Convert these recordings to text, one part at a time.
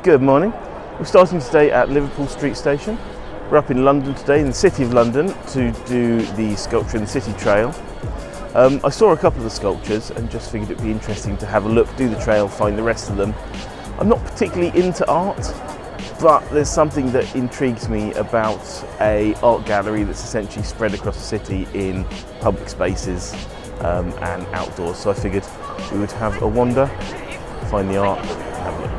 Good morning. We're starting today at Liverpool Street Station. We're up in London today, in the City of London, to do the sculpture in the City Trail. I saw a couple of the sculptures and just figured it'd be interesting to have a look, do the trail, find the rest of them. I'm not particularly into art, but there's something that intrigues me about an art gallery that's essentially spread across the city in public spaces and outdoors. So I figured we would have a wander, find the art, and have a look.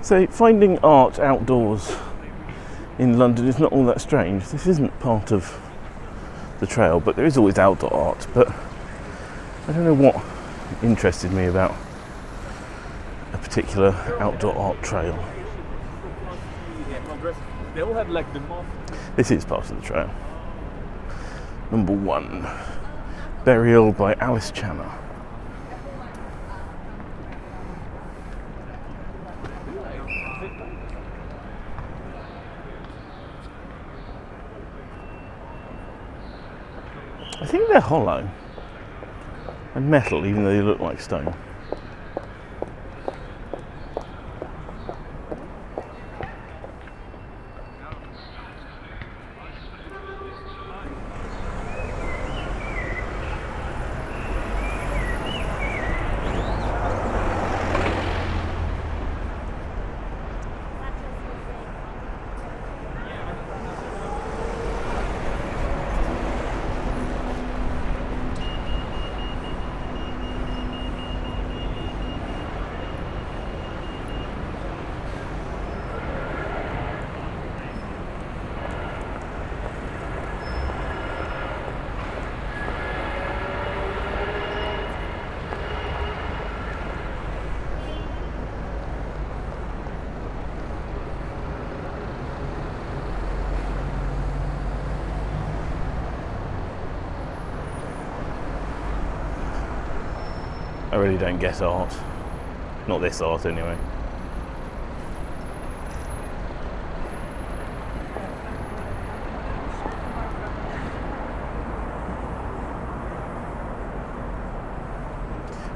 So finding art outdoors in London is not all that strange. This isn't part of the trail, but there is always outdoor art. But I don't know what interested me about a particular outdoor art trail. They all have like the moth. This is part of the trail. Number 1, Burial by Alice Channer. I think they're hollow and metal, even though they look like stone. I really don't get art. Not this art, anyway.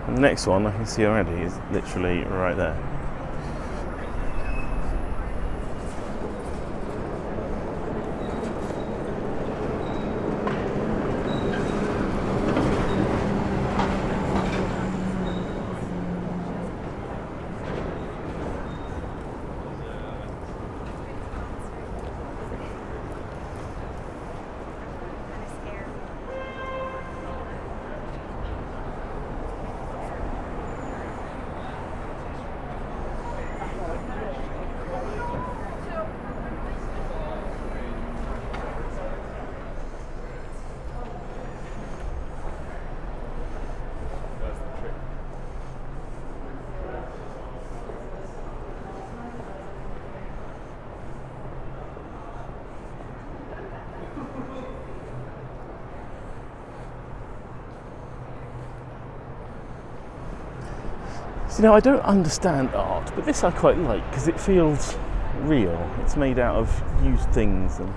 And the next one I can see already is literally right there. So, you know, I don't understand art, but this I quite like because it feels real. It's made out of used things and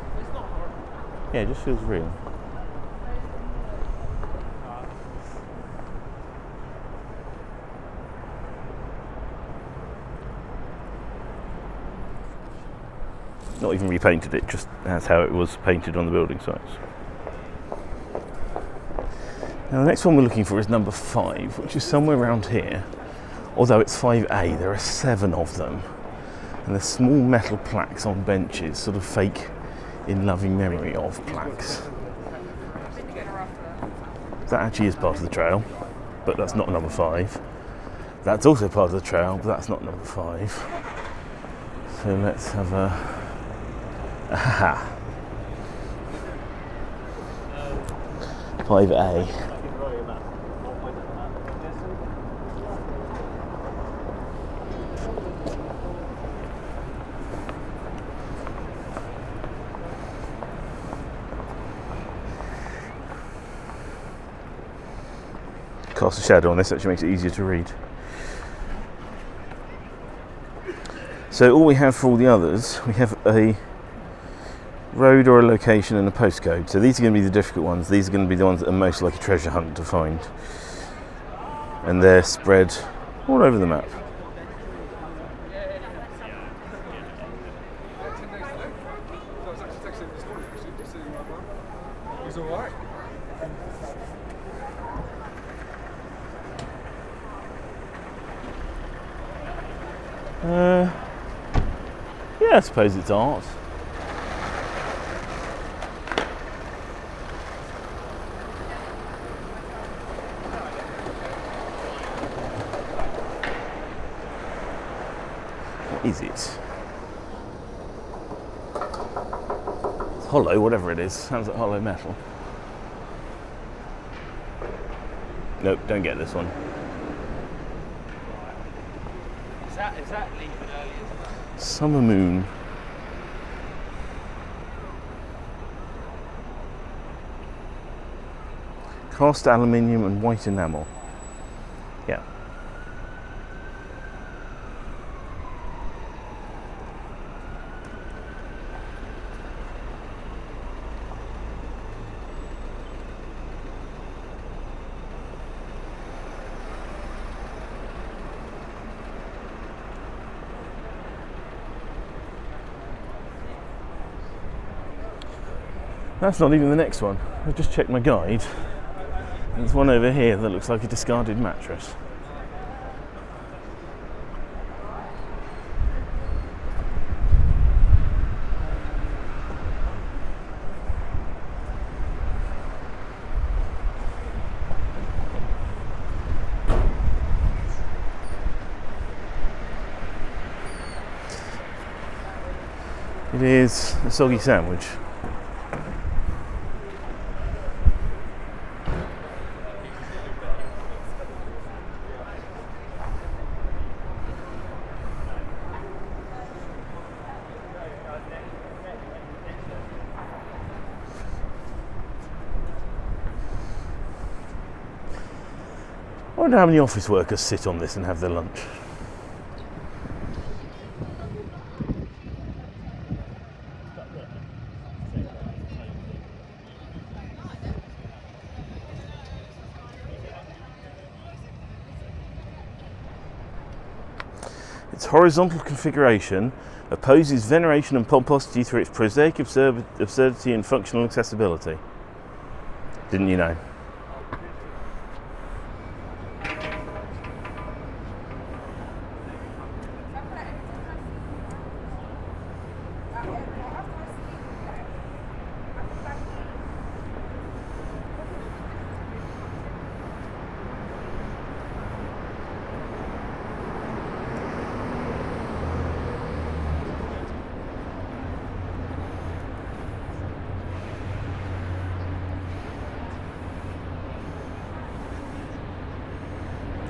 yeah, it just feels real. Not even repainted it, just as how it was painted on the building sites. Now the next one we're looking for is number 5, which is somewhere around here. Although it's 5A, there are 7 of them. And they're small metal plaques on benches, sort of fake in loving memory of plaques. That actually is part of the trail, but that's not number 5. That's also part of the trail, but that's not number 5. So let's have a... Aha! 5A. cast a shadow on this, actually makes it easier to read. So all we have for all the others, we have a road or a location and a postcode. So these are going to be the difficult ones. These are going to be the ones that are most like a treasure hunt to find. And they're spread all over the map. Yeah, I suppose it's art. What is it? It's hollow, whatever it is. Sounds like hollow metal. Nope, don't get this one. Is that leaving early as well? Summer moon. Cast aluminium and white enamel. Yeah. That's not even the next one. I've just checked my guide. There's one over here that looks like a discarded mattress. It is a soggy sandwich. I wonder how many office workers sit on this and have their lunch. Its horizontal configuration opposes veneration and pomposity through its prosaic absurdity and functional accessibility. Didn't you know?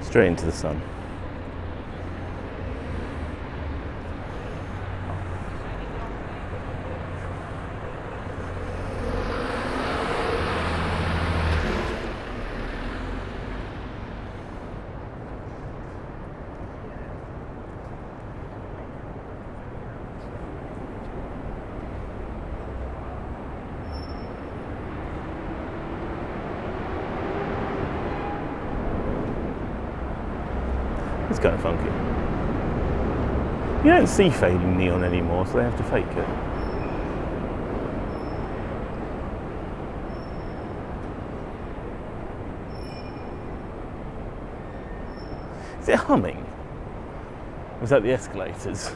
Straight into the sun. It's kind of funky. You don't see fading neon anymore, so they have to fake it. Is it humming? Was that the escalators?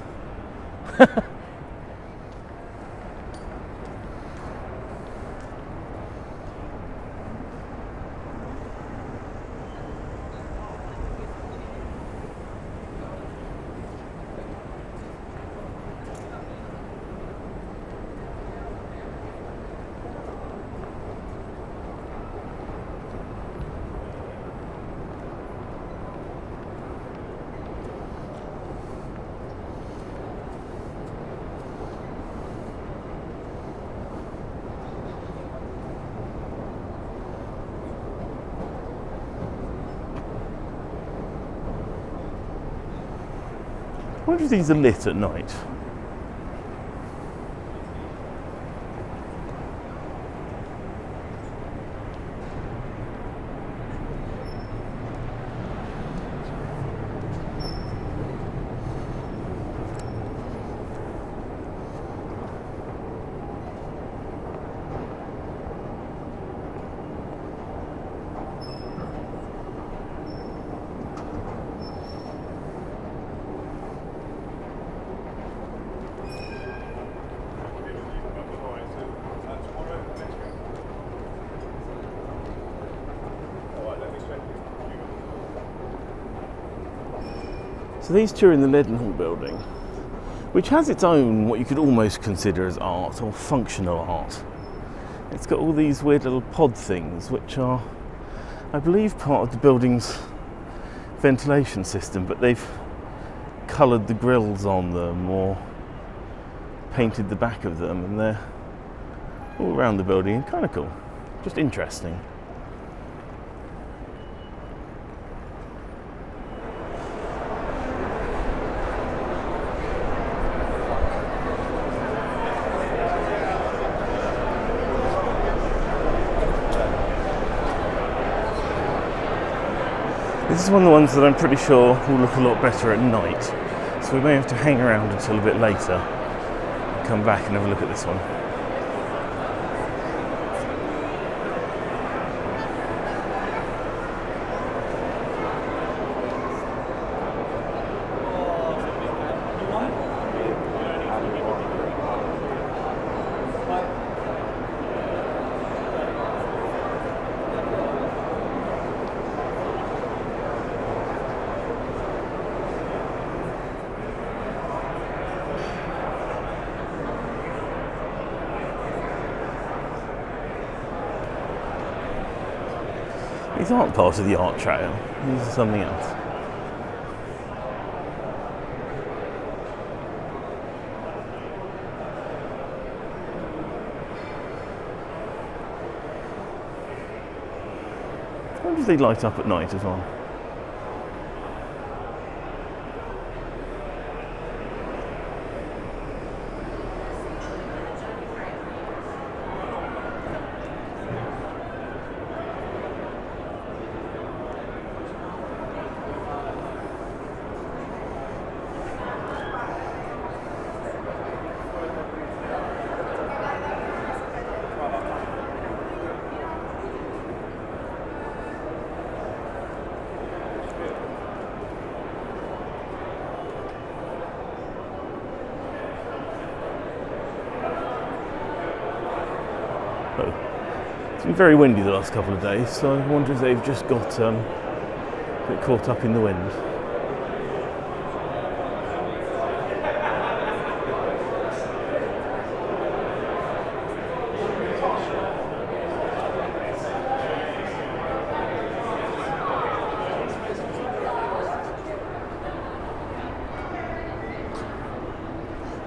wonder if these are lit at night. So these two are in the Leadenhall building, which has its own, what you could almost consider as art or functional art. It's got all these weird little pod things, which are, I believe, part of the building's ventilation system, but they've coloured the grills on them or painted the back of them, and they're all around the building and kind of cool, just interesting. This is one of the ones that I'm pretty sure will look a lot better at night, so we may have to hang around until a bit later and come back and have a look at this one. These aren't part of the art trail, these are something else. I wonder if they light up at night as well. It's been very windy the last couple of days, so I wonder if they've just got a bit caught up in the wind.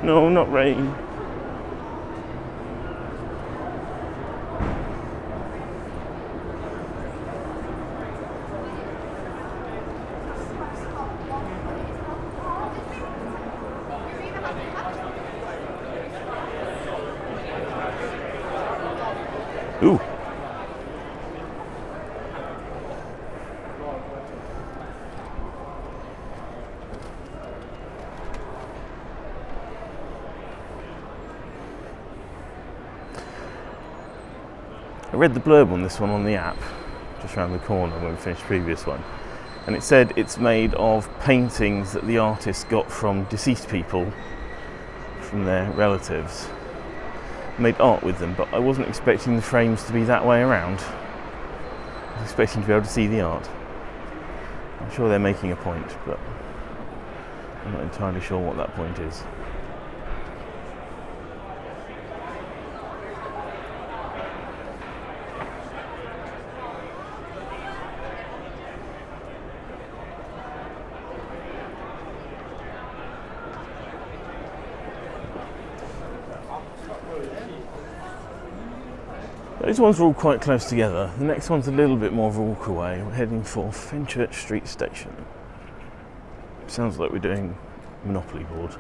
No, not rain. Ooh. I read the blurb on this one on the app, just around the corner when we finished the previous one, and it said it's made of paintings that the artist got from deceased people, from their relatives. Made art with them, but I wasn't expecting the frames to be that way around. I was expecting to be able to see the art. I'm sure they're making a point, but I'm not entirely sure what that point is. Those ones are all quite close together. The next one's a little bit more of a walk away. We're heading for Fenchurch Street Station. Sounds like we're doing Monopoly board.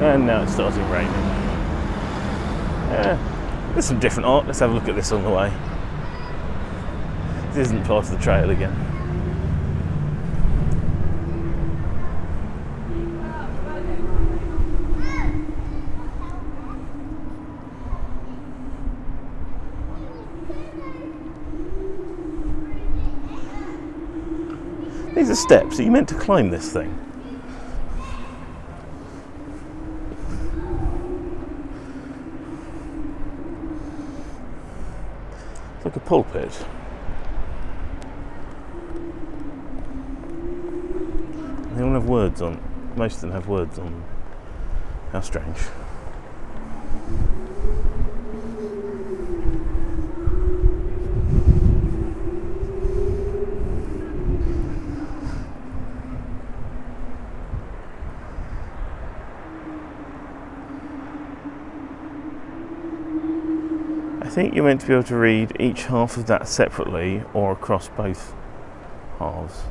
And now it's starting raining. There's some different art. Let's have a look at this on the way. This isn't part of the trail again. These are steps. Are you meant to climb this thing? It's like a pulpit. They all have words on. Most of them have words on them. How strange. I think you're meant to be able to read each half of that separately or across both halves.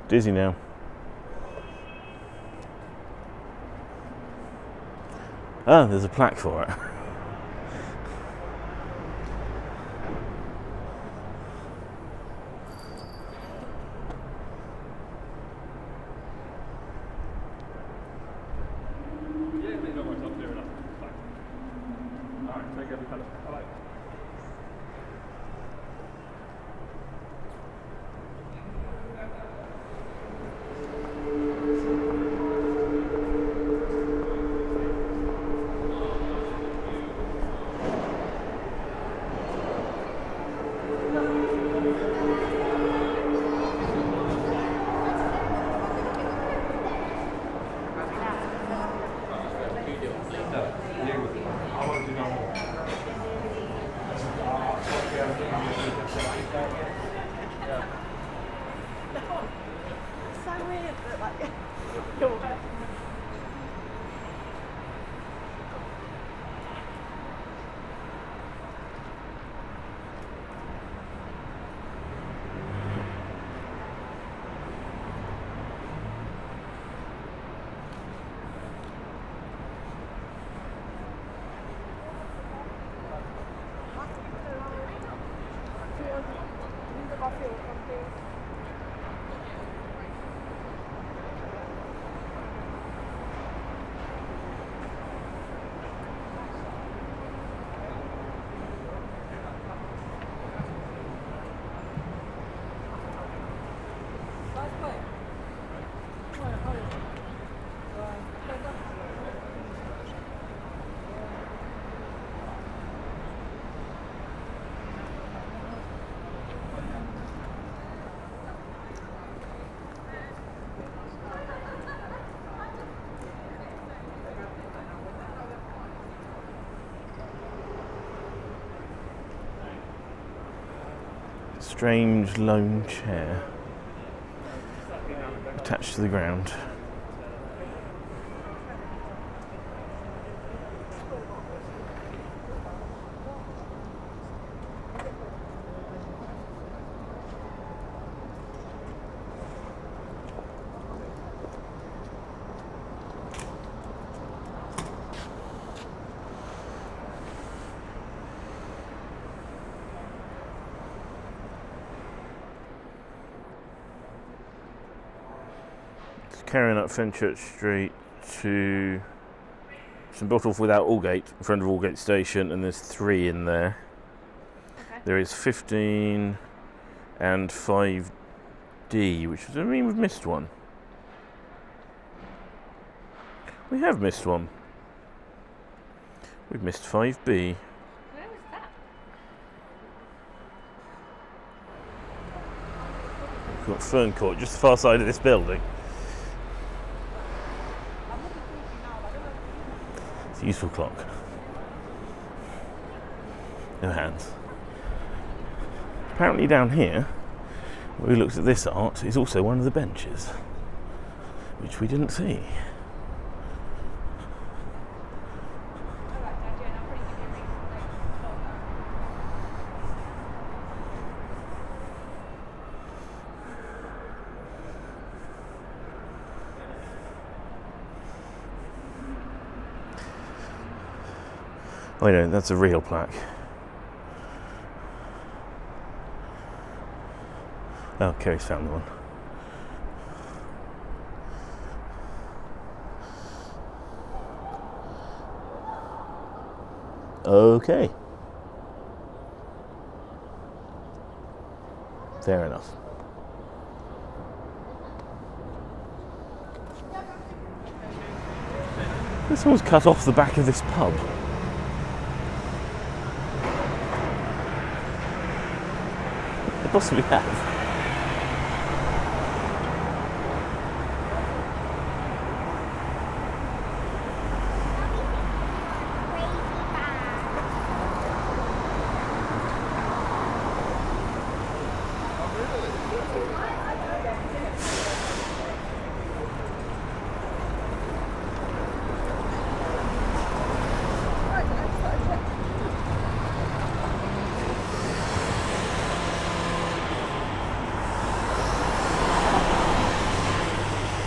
Dizzy now. Ah, there's a plaque for it. So weird that like you're Strange lone chair attached to the ground. Carrying up Fenchurch Street to St Botolph without Aldgate, in front of Aldgate Station, and there's 3 in there. okay. There is 15 and 5 5D, which does that mean we've missed one? We have missed one. We've missed 5B. Where was that? We've got Fern Court, just the far side of this building. It's a useful clock. No hands. Apparently down here, where we looked at this art, is also one of the benches, which we didn't see. Oh no, that's a real plaque. Oh, Kerry's found the one. Okay. Fair enough. This one's cut off the back of this pub. They possibly have.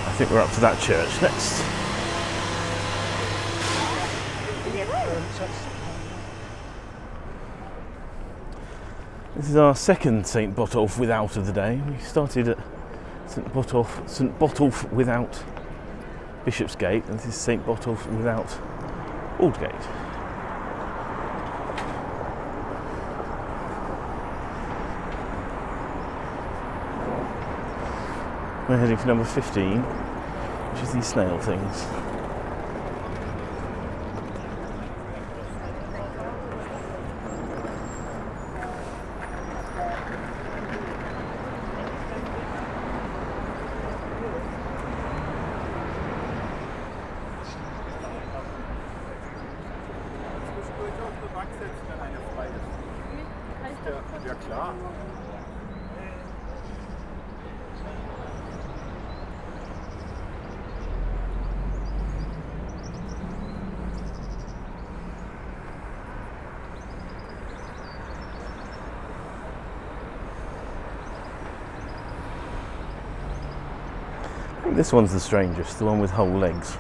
I think we're up to that church next. This is our second St Botolph without of the day. We started at St Botolph without Bishopsgate, and this is St Botolph without Aldgate. We're heading for number 15, which is these snail things. Ja klar. I think this one's the strangest, the one with whole legs.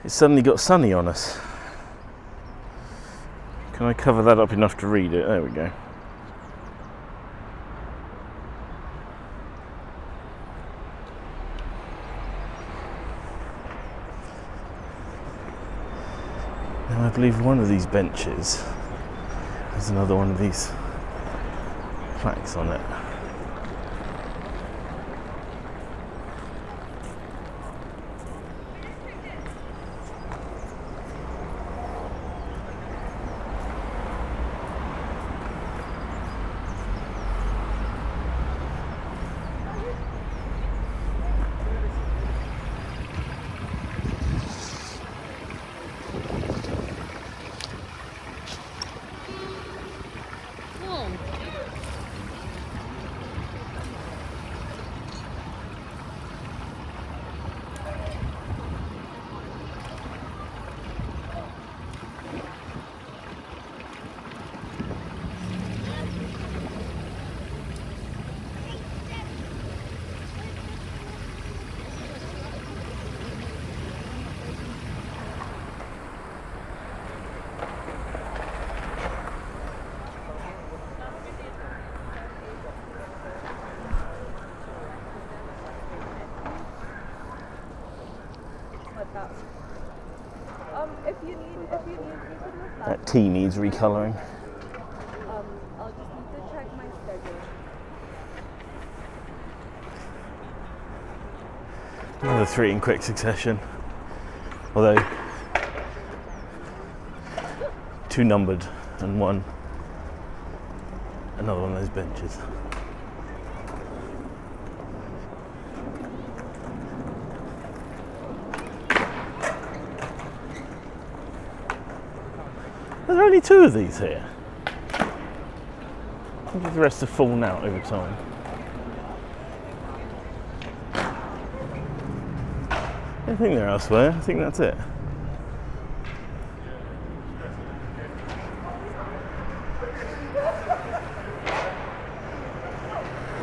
It's suddenly got sunny on us. Can I cover that up enough to read it? There we go. Now I believe one of these benches has another one of these plaques on it. If you need me to do a flash, That tea needs recolouring. I'll just need to check my schedule. Another 3 in quick succession. Although 2 numbered and 1 another one of those benches. Are there only 2 of these here? I think the rest have fallen out over time. I don't think they're elsewhere. I think that's it.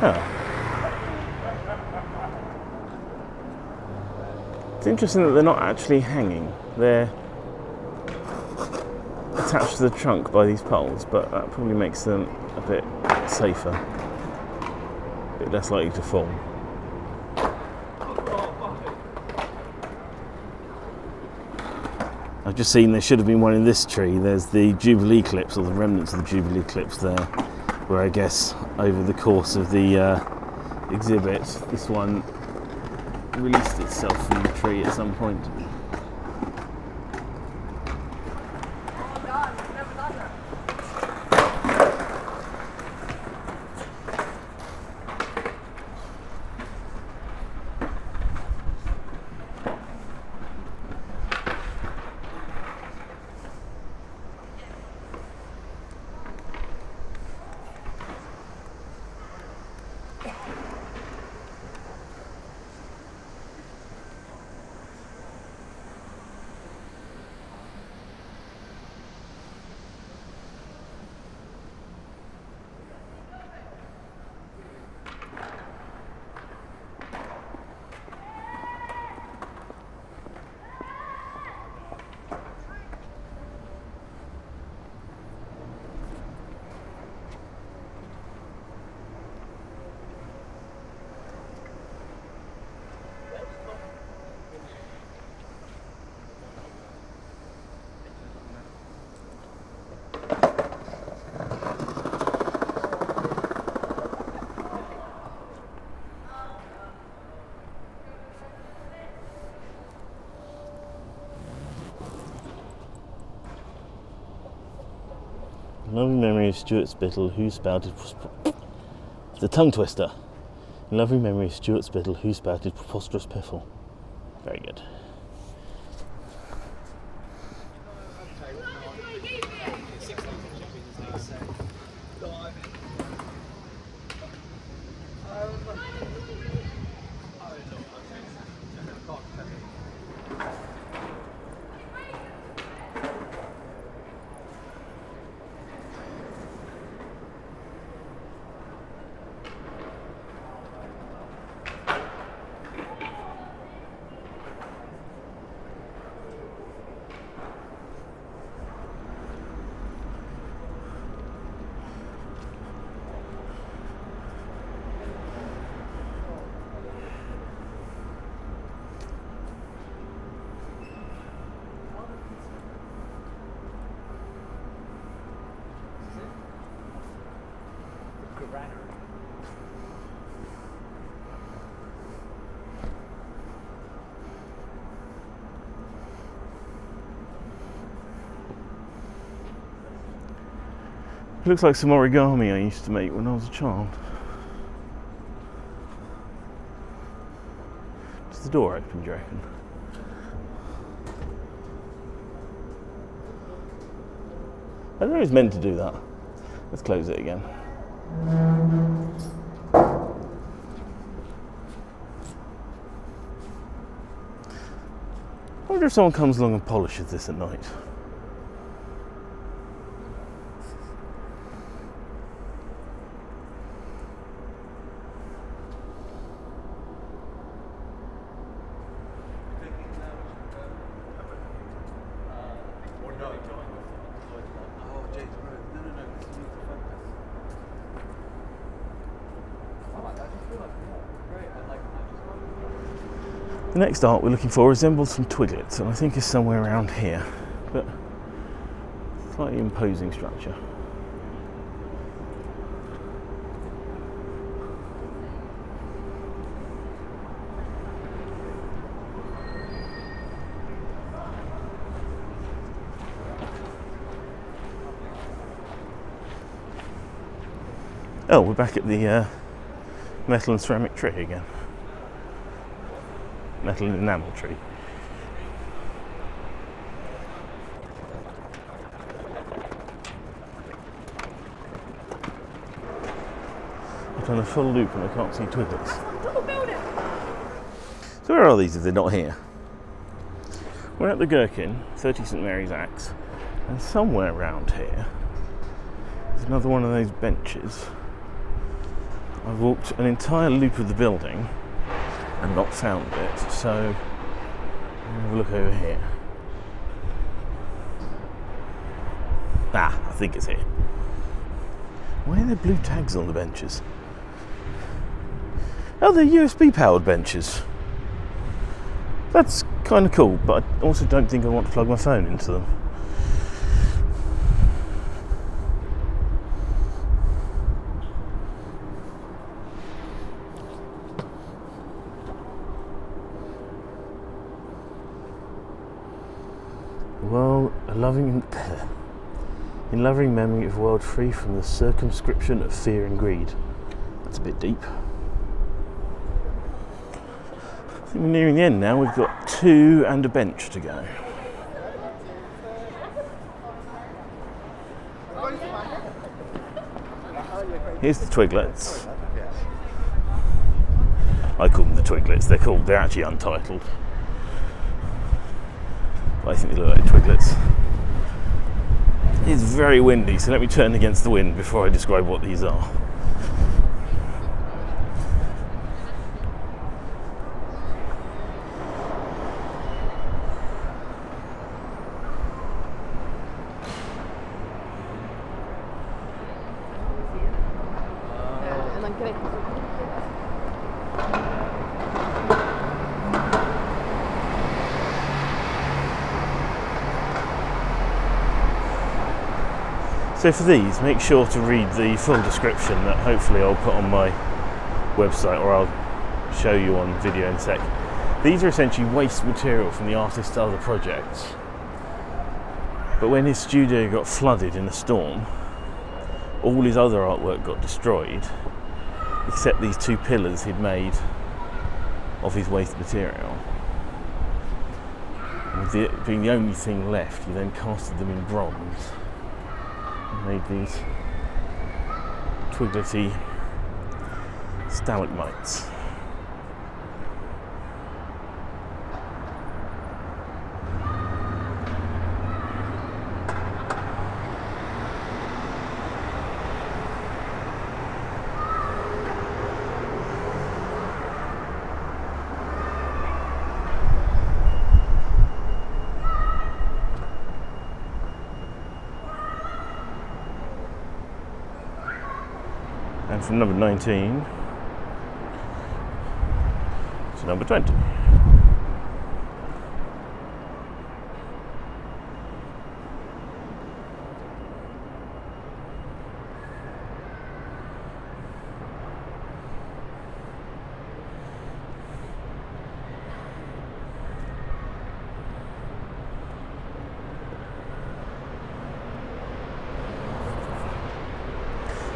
Oh. It's interesting that they're not actually hanging. They're attached to the trunk by these poles, but that probably makes them a bit safer, a bit less likely to fall. I've just seen there should have been one in this tree. There's the Jubilee clips, or the remnants of the Jubilee clips there, where I guess over the course of the exhibit, this one released itself from the tree at some point. Lovely memory of Stuart Spittle, who spouted... It's a tongue twister. In lovely memory of Stuart Spittle, who spouted preposterous piffle. Very good. It looks like some origami I used to make when I was a child. Is the door open, do you reckon? I don't know who's meant to do that. Let's close it again. I wonder if someone comes along and polishes this at night. The next art we're looking for resembles some twiglets, and I think is somewhere around here, but slightly imposing structure. Oh, we're back at the metal and ceramic tree again. Metal and enamel tree. I've done a full loop and I can't see twiglets. So where are these if they're not here? We're at the Gherkin, 30 St Mary's Axe, and somewhere around here there's another one of those benches. I've walked an entire loop of the building and not found it, so I'll have a look over here. Ah, I think it's here. Why are there blue tags on the benches? Oh, they're USB powered benches. That's kind of cool, but I also don't think I want to plug my phone into them. Well, in loving memory of a world free from the circumscription of fear and greed. That's a bit deep. I think we're nearing the end now. We've got 2 and a bench to go. Here's the twiglets. I call them the twiglets. They're actually untitled. I think they look like twiglets. It's very windy, so let me turn against the wind before I describe what these are. So for these, make sure to read the full description that hopefully I'll put on my website, or I'll show you on video in a sec. These are essentially waste material from the artist's other projects. But when his studio got flooded in a storm, all his other artwork got destroyed, except these 2 pillars he'd made of his waste material. And with it being the only thing left, he then casted them in bronze. Made these twiglety stalagmites. And from number 19 to number 20.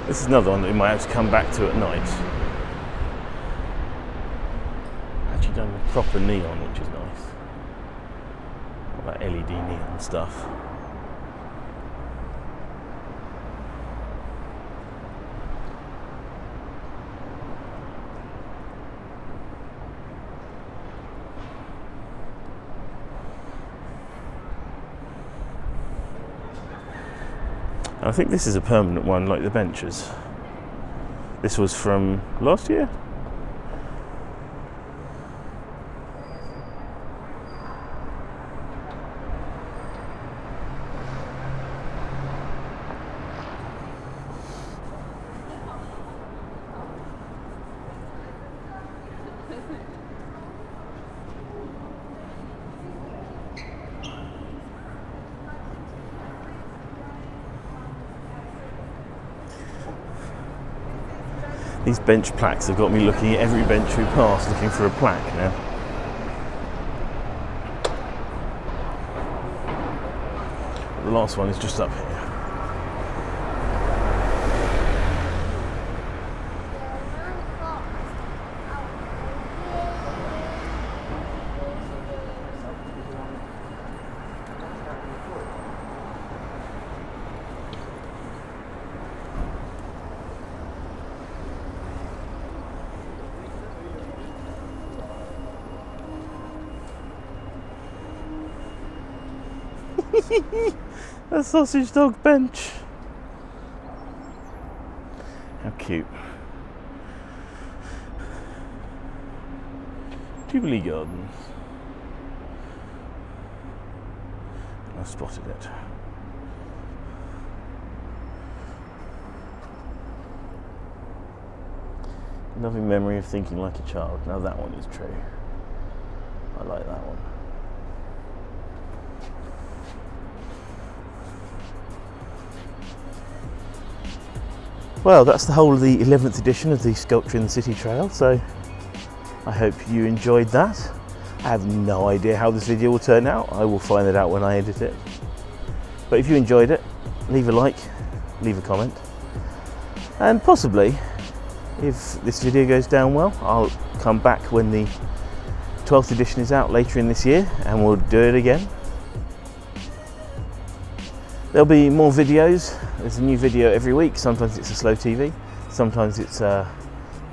This is another one that we might have to come back to at night. Actually done with proper neon, which is nice. All that LED neon stuff. I think this is a permanent one, like the benches. This was from last year? These bench plaques have got me looking at every bench we pass, looking for a plaque now. The last one is just up here. A sausage dog bench. How cute. Jubilee Gardens. I spotted it. Loving memory of thinking like a child. Now that one is true. I like that one. Well, that's the whole of the 11th edition of the Sculpture in the City Trail, so I hope you enjoyed that. I have no idea how this video will turn out. I will find it out when I edit it. But if you enjoyed it, leave a like, leave a comment, and possibly, if this video goes down well, I'll come back when the 12th edition is out later in this year and we'll do it again. There'll be more videos. There's a new video every week. Sometimes it's a slow TV, sometimes it's a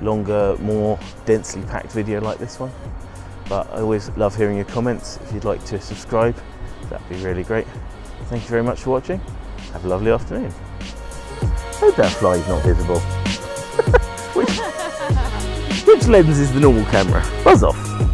longer, more densely packed video like this one. But I always love hearing your comments. If you'd like to subscribe, that'd be really great. Thank you very much for watching. Have a lovely afternoon. Hope that fly is not visible. Which lens is the normal camera? Buzz off.